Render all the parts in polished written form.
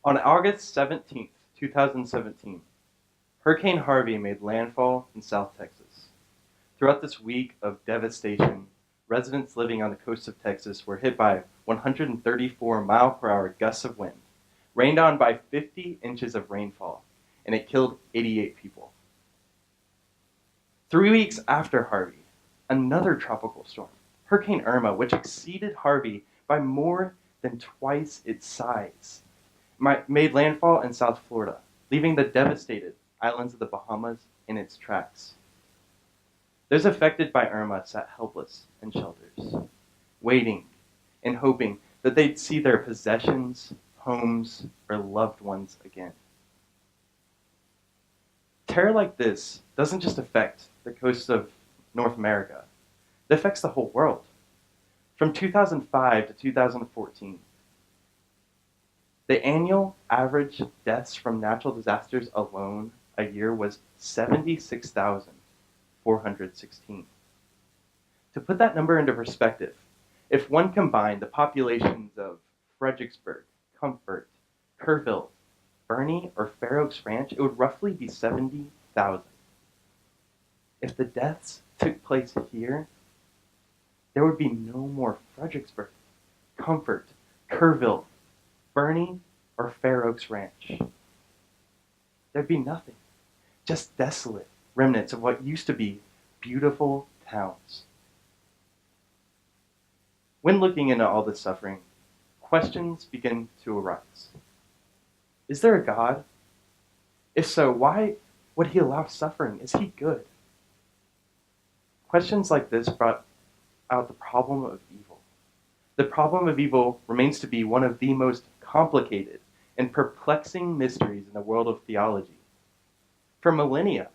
On August 17th, 2017, Hurricane Harvey made landfall in South Texas. Throughout this week of devastation, residents living on the coast of Texas were hit by 134-mile-per-hour gusts of wind, rained on by 50 inches of rainfall, and it killed 88 people. 3 weeks after Harvey, another tropical storm, Hurricane Irma, which exceeded Harvey by more than twice its size, made landfall in South Florida, leaving the devastated islands of the Bahamas in its tracks. Those affected by Irma sat helpless in shelters, waiting and hoping that they'd see their possessions, homes, or loved ones again. Terror like this doesn't just affect the coasts of North America. It affects the whole world. From 2005 to 2014, the annual average deaths from natural disasters alone a year was 76,416. To put that number into perspective, if one combined the populations of Fredericksburg, Comfort, Kerrville, Boerne, or Fair Oaks Ranch, it would roughly be 70,000. If the deaths took place here, there would be no more Fredericksburg, Comfort, Kerrville, Boerne, or Fair Oaks Ranch. There'd be nothing, just desolate remnants of what used to be beautiful towns. When looking into all this suffering, questions begin to arise. Is there a God? If so, why would he allow suffering? Is he good? Questions like this brought out the problem of evil. The problem of evil remains to be one of the most complicated and perplexing mysteries in the world of theology. For millennia,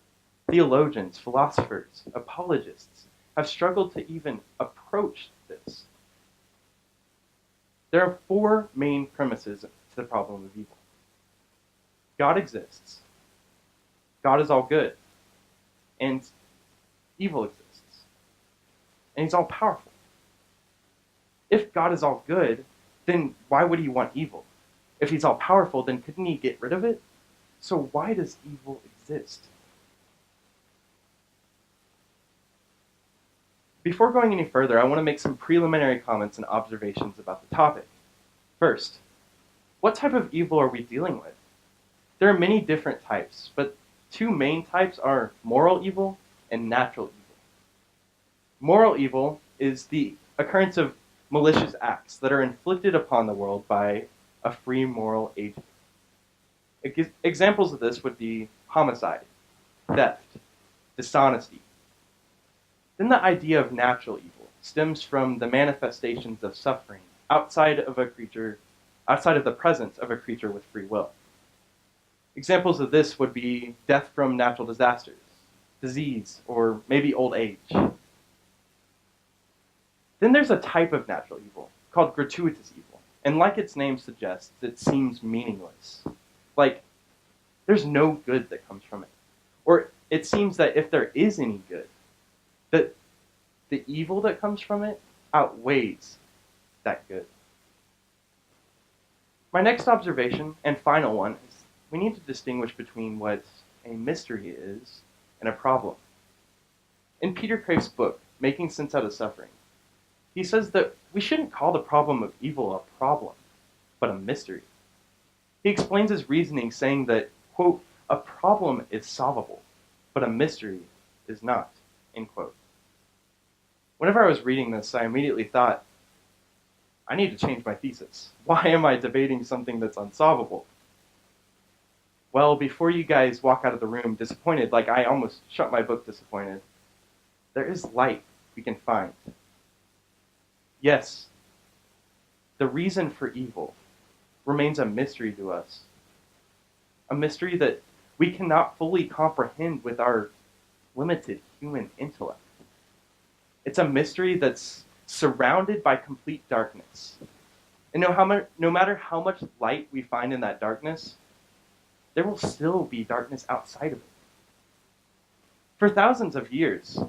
theologians, philosophers, apologists have struggled to even approach this. There are four main premises to the problem of evil. God exists. God is all good. And evil exists. And he's all powerful. If God is all good, then why would he want evil? If he's all powerful, then couldn't he get rid of it? So why does evil exist? Before going any further, I want to make some preliminary comments and observations about the topic. First, what type of evil are we dealing with? There are many different types, but two main types are moral evil and natural evil. Moral evil is the occurrence of malicious acts that are inflicted upon the world by a free moral agent. Examples of this would be homicide, theft, dishonesty. Then the idea of natural evil stems from the manifestations of suffering outside of the presence of a creature with free will. Examples of this would be death from natural disasters, disease, or maybe old age. Then there's a type of natural evil called gratuitous evil. And like its name suggests, it seems meaningless. Like, there's no good that comes from it. Or it seems that if there is any good, that the evil that comes from it outweighs that good. My next observation, and final one, is we need to distinguish between what a mystery is and a problem. In Peter Crave's book, Making Sense Out of Suffering, he says that we shouldn't call the problem of evil a problem, but a mystery. He explains his reasoning saying that, quote, a problem is solvable, but a mystery is not, end quote. Whenever I was reading this, I immediately thought, I need to change my thesis. Why am I debating something that's unsolvable? Well, before you guys walk out of the room disappointed, like I almost shut my book disappointed, there is light we can find. Yes, the reason for evil remains a mystery to us. A mystery that we cannot fully comprehend with our limited human intellect. It's a mystery that's surrounded by complete darkness. And no matter how much light we find in that darkness, there will still be darkness outside of it. For thousands of years,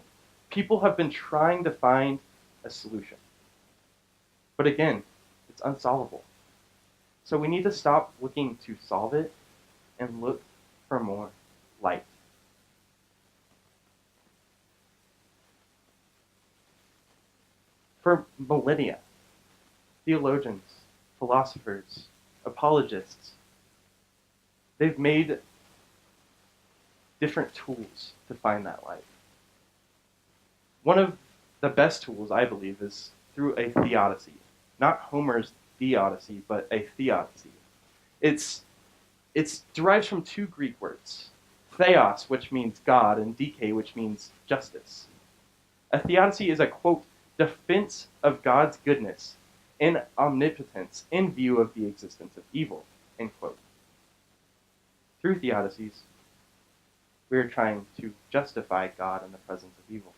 people have been trying to find a solution. But again, it's unsolvable. So we need to stop looking to solve it and look for more light. For millennia, theologians, philosophers, apologists, they've made different tools to find that light. One of the best tools, I believe, is through a theodicy. Not Homer's Theodicy, but a theodicy. It's derives from two Greek words, theos, which means God, and dike, which means justice. A theodicy is a, quote, defense of God's goodness and omnipotence in view of the existence of evil, end quote. Through theodicies, we are trying to justify God in the presence of evil.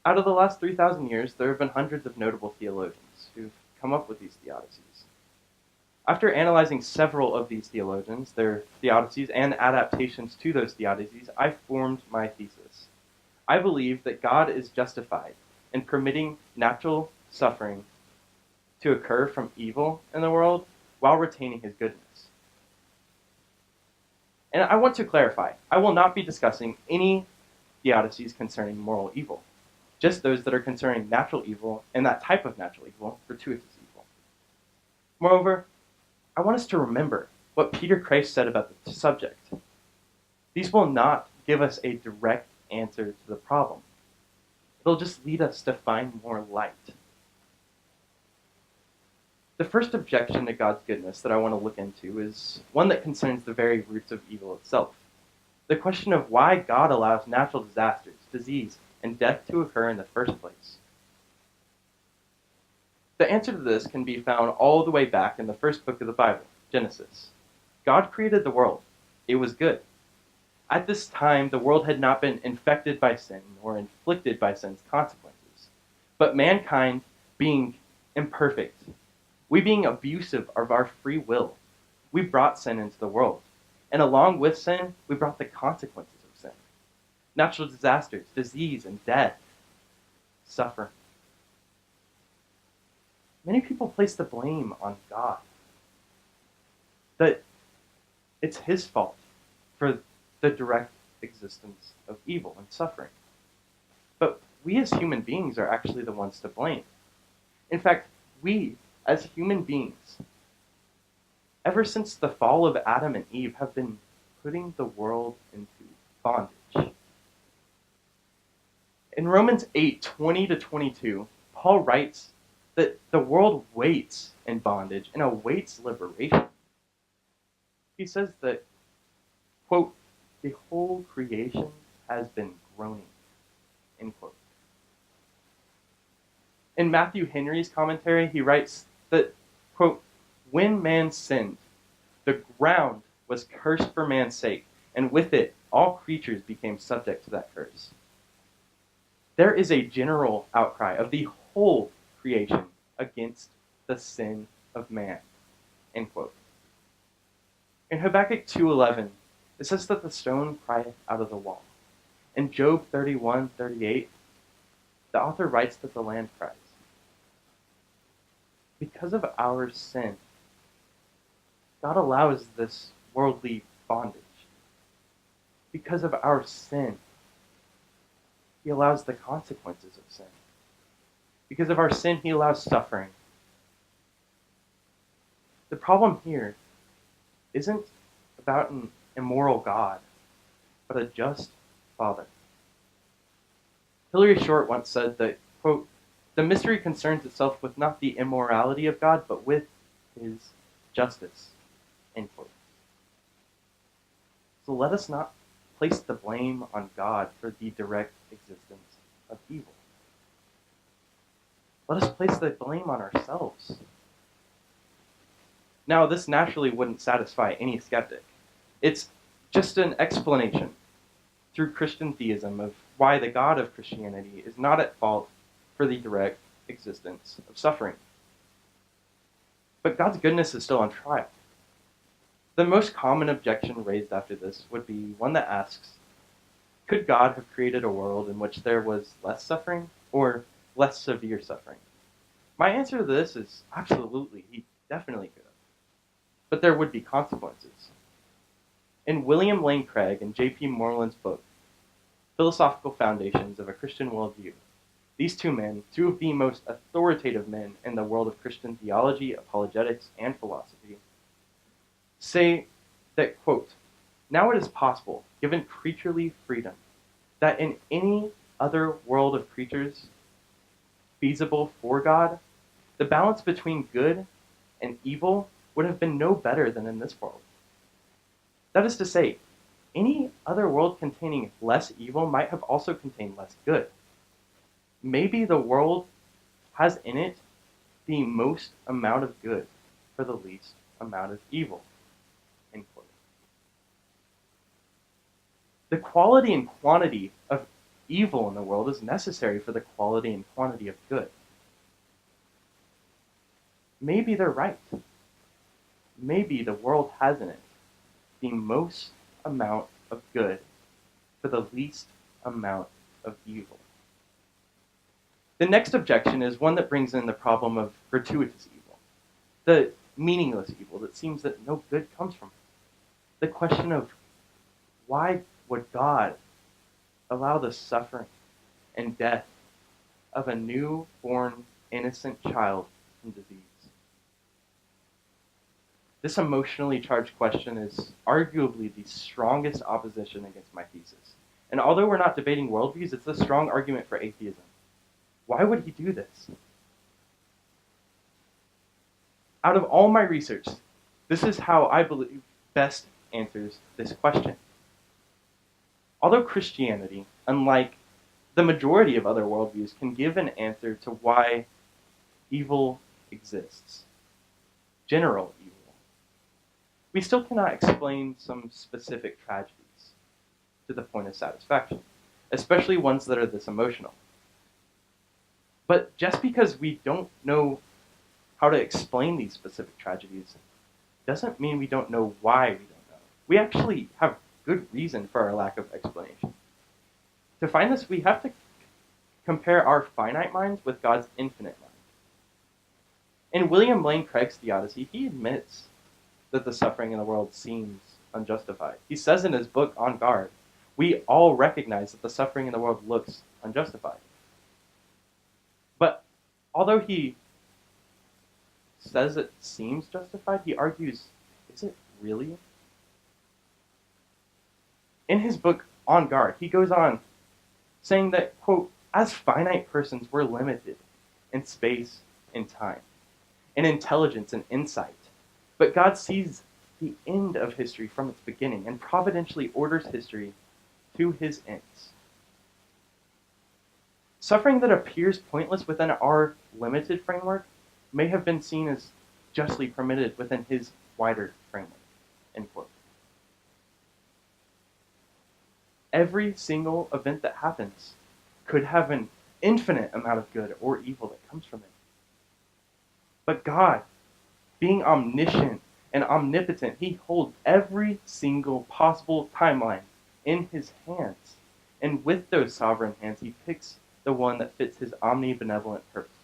Out of the last 3,000 years, there have been hundreds of notable theologians who've come up with these theodicies. After analyzing several of these theologians, their theodicies, and adaptations to those theodicies, I formed my thesis. I believe that God is justified in permitting natural suffering to occur from evil in the world while retaining his goodness. And I want to clarify, I will not be discussing any theodicies concerning moral evil, just those that are concerning natural evil and that type of natural evil, gratuitous evil. Moreover, I want us to remember what Peter Christ said about the subject. These will not give us a direct answer to the problem. It'll just lead us to find more light. The first objection to God's goodness that I want to look into is one that concerns the very roots of evil itself. The question of why God allows natural disasters, disease, and death to occur in the first place. The answer to this can be found all the way back in the first book of the Bible, Genesis. God created the world. It was good. At this time, the world had not been infected by sin or inflicted by sin's consequences. But mankind being imperfect, we being abusive of our free will, we brought sin into the world. And along with sin, we brought the consequences of sin. Natural disasters, disease, and death, suffering. Many people place the blame on God. That it's his fault for the direct existence of evil and suffering. But we as human beings are actually the ones to blame. In fact, we as human beings, ever since the fall of Adam and Eve, have been putting the world into bondage. In Romans 8:20-22, Paul writes that the world waits in bondage and awaits liberation. He says that, quote, the whole creation has been groaning, end quote. In Matthew Henry's commentary, he writes that, quote, when man sinned, the ground was cursed for man's sake, and with it all creatures became subject to that curse. There is a general outcry of the whole creation against the sin of man, end quote. In Habakkuk 2:11, it says that the stone crieth out of the wall. In Job 31:38, the author writes that the land cries. Because of our sin, God allows this worldly bondage. Because of our sin, he allows the consequences of sin. Because of our sin, he allows suffering. The problem here isn't about an immoral God, but a just Father. Hilary Short once said that, quote, the mystery concerns itself with not the immorality of God, but with his justice, end quote. So let us not place the blame on God for the direct existence of evil. let us place the blame on ourselves. Now, this naturally wouldn't satisfy any skeptic. It's just an explanation through Christian theism of why the God of Christianity is not at fault for the direct existence of suffering. But God's goodness is still on trial. The most common objection raised after this would be one that asks, could God have created a world in which there was less suffering or less severe suffering? My answer to this is absolutely, he definitely could have. But there would be consequences. In William Lane Craig and J.P. Moreland's book, Philosophical Foundations of a Christian Worldview, these two men, two of the most authoritative men in the world of Christian theology, apologetics, and philosophy, say that, quote, now it is possible, given creaturely freedom, that in any other world of creatures feasible for God, the balance between good and evil would have been no better than in this world. That is to say, any other world containing less evil might have also contained less good. Maybe the world has in it the most amount of good for the least amount of evil. End quote. The quality and quantity of evil in the world is necessary for the quality and quantity of good. Maybe they're right. Maybe the world has in it the most amount of good for the least amount of evil. The next objection is one that brings in the problem of gratuitous evil, the meaningless evil that seems that no good comes from it. The question of why would God allow the suffering and death of a newborn innocent child from disease? This emotionally charged question is arguably the strongest opposition against my thesis. And although we're not debating worldviews, it's a strong argument for atheism. Why would he do this? Out of all my research, this is how I believe best answers this question. Although Christianity, unlike the majority of other worldviews, can give an answer to why evil exists, general evil, we still cannot explain some specific tragedies to the point of satisfaction, especially ones that are this emotional. But just because we don't know how to explain these specific tragedies doesn't mean we don't know why we don't know. We actually have good reason for our lack of explanation. To find this, we have to compare our finite minds with God's infinite mind. In William Lane Craig's Theodicy, he admits that the suffering in the world seems unjustified. He says in his book, On Guard, we all recognize that the suffering in the world looks unjustified. But although he says it seems justified, he argues, is it really? In his book, On Guard, he goes on saying that, quote, as finite persons, we're limited in space and time, in intelligence and insight. But God sees the end of history from its beginning and providentially orders history to his ends. Suffering that appears pointless within our limited framework may have been seen as justly permitted within his wider framework. End quote. Every single event that happens could have an infinite amount of good or evil that comes from it. But God, being omniscient and omnipotent, he holds every single possible timeline in his hands. And with those sovereign hands, he picks the one that fits his omnibenevolent purposes.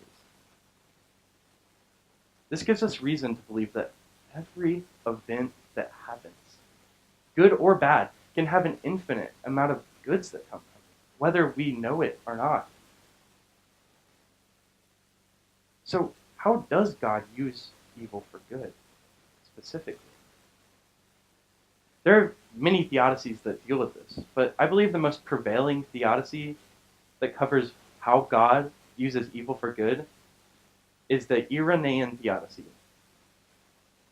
This gives us reason to believe that every event that happens, good or bad, can have an infinite amount of goods that come from it, whether we know it or not. So, how does God use evil for good, specifically? There are many theodicies that deal with this, but I believe the most prevailing theodicy that covers how God uses evil for good is the Irenaean theodicy.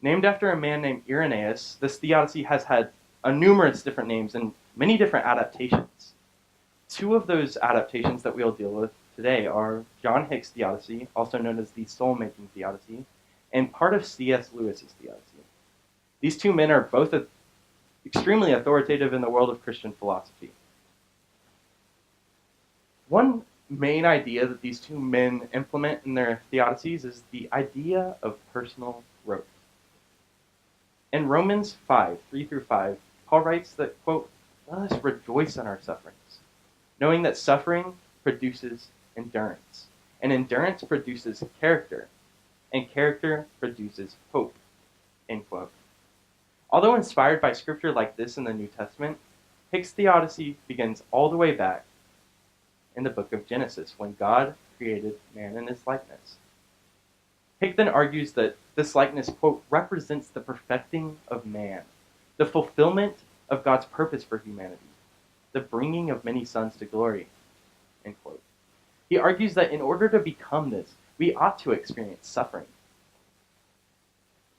Named after a man named Irenaeus, this theodicy has had numerous different names and many different adaptations. Two of those adaptations that we'll deal with today are John Hick's Theodicy, also known as the soul-making Theodicy, and part of C.S. Lewis's Theodicy. These two men are both extremely authoritative in the world of Christian philosophy. One main idea that these two men implement in their theodicies is the idea of personal growth. In Romans 5, 3 through 5, Paul writes that, quote, "Let us rejoice in our sufferings, knowing that suffering produces endurance, and endurance produces character, and character produces hope," end quote. Although inspired by scripture like this in the New Testament, Hick's Theodicy begins all the way back in the book of Genesis, when God created man in his likeness. Hick then argues that this likeness, quote, "represents the perfecting of man, the fulfillment of God's purpose for humanity, the bringing of many sons to glory," end quote. He argues that in order to become this, we ought to experience suffering.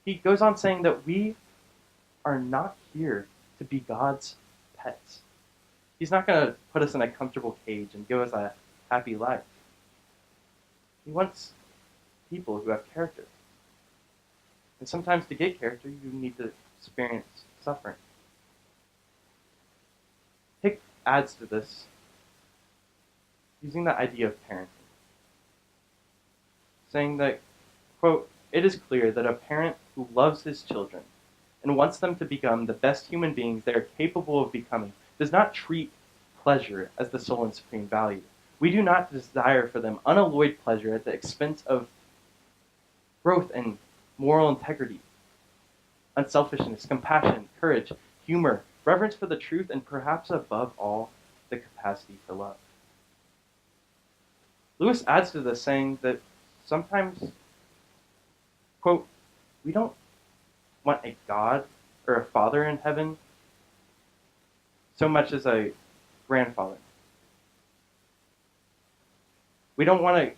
He goes on saying that we are not here to be God's pets. He's not going to put us in a comfortable cage and give us a happy life. He wants people who have character. And sometimes to get character, you need to experience suffering. Hick adds to this using the idea of parenting, saying that, quote, "It is clear that a parent who loves his children and wants them to become the best human beings they are capable of becoming does not treat pleasure as the sole and supreme value. We do not desire for them unalloyed pleasure at the expense of growth and moral integrity, unselfishness, compassion, courage, humor, reverence for the truth, and perhaps above all, the capacity for love." Lewis adds to this, saying that sometimes, quote, "we don't want a God or a father in heaven so much as a grandfather. We don't want to.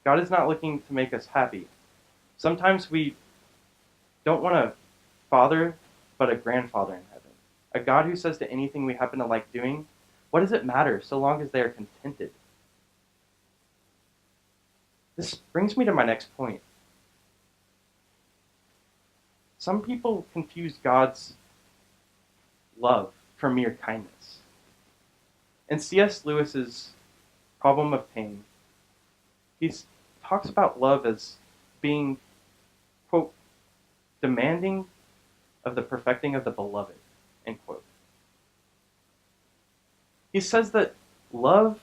God is not looking to make us happy. Sometimes we don't want a father, but a grandfather in heaven. A God who says to anything we happen to like doing, what does it matter so long as they are contented?" This brings me to my next point. Some people confuse God's love for mere kindness. In C.S. Lewis's Problem of Pain, he talks about love as being, quote, "demanding of the perfecting of the beloved," end quote. He says that love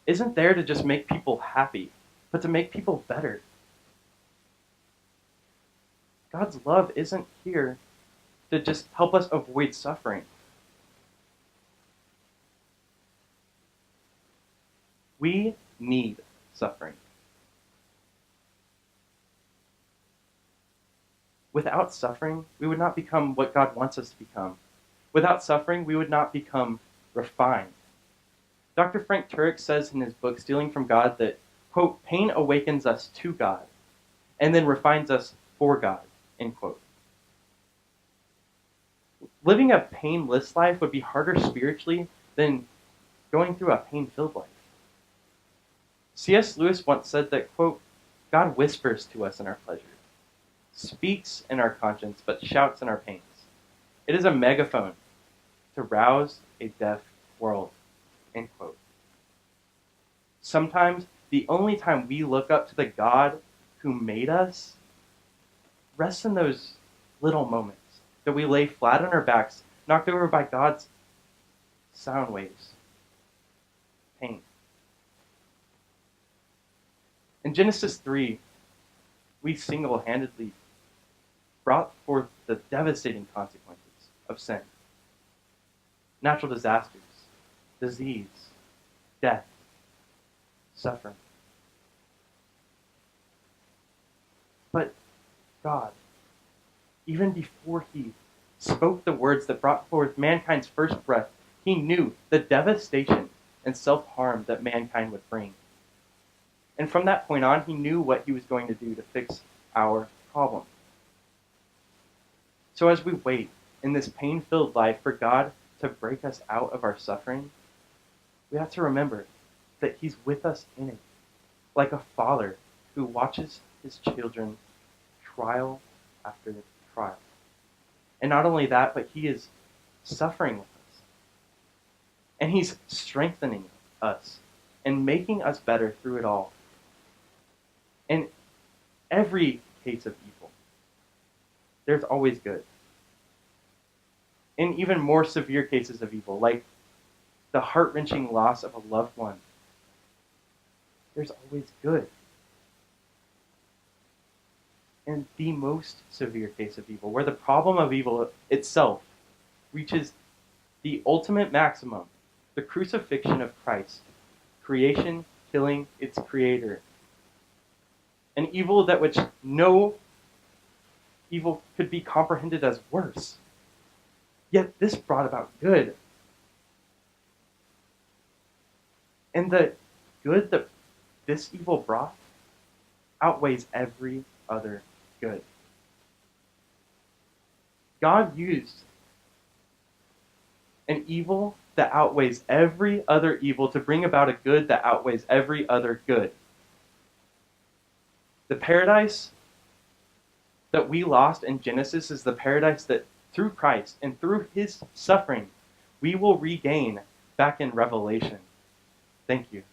isn't there to just make people happy, but to make people better. God's love isn't here to just help us avoid suffering. We need suffering. Without suffering, we would not become what God wants us to become. Without suffering, we would not become refined. Dr. Frank Turek says in his book, Stealing from God, that, quote, "pain awakens us to God and then refines us for God," end quote. Living a painless life would be harder spiritually than going through a pain-filled life. C.S. Lewis once said that, quote, "God whispers to us in our pleasure, speaks in our conscience, but shouts in our pains. It is a megaphone to rouse a deaf world," end quote. Sometimes the only time we look up to the God who made us rests in those little moments that we lay flat on our backs, knocked over by God's sound waves. Pain. In Genesis 3, we single-handedly brought forth the devastating consequences of sin. Natural disasters, disease, death, suffering. But God, even before he spoke the words that brought forth mankind's first breath, he knew the devastation and self-harm that mankind would bring. And from that point on, he knew what he was going to do to fix our problem. So as we wait in this pain-filled life for God to break us out of our suffering, we have to remember that he's with us in it, like a father who watches his children trial after trial. And not only that, but he is suffering with us. And he's strengthening us and making us better through it all. In every case of evil, there's always good. In even more severe cases of evil, like the heart-wrenching loss of a loved one, there's always good. In the most severe case of evil, where the problem of evil itself reaches the ultimate maximum, the crucifixion of Christ, creation killing its creator, an evil that which no evil could be comprehended as worse. Yet this brought about good. And the good that this evil brought outweighs every other good. God used an evil that outweighs every other evil to bring about a good that outweighs every other good. The paradise that we lost in Genesis is the paradise that through Christ and through his suffering we will regain back in Revelation. Thank you.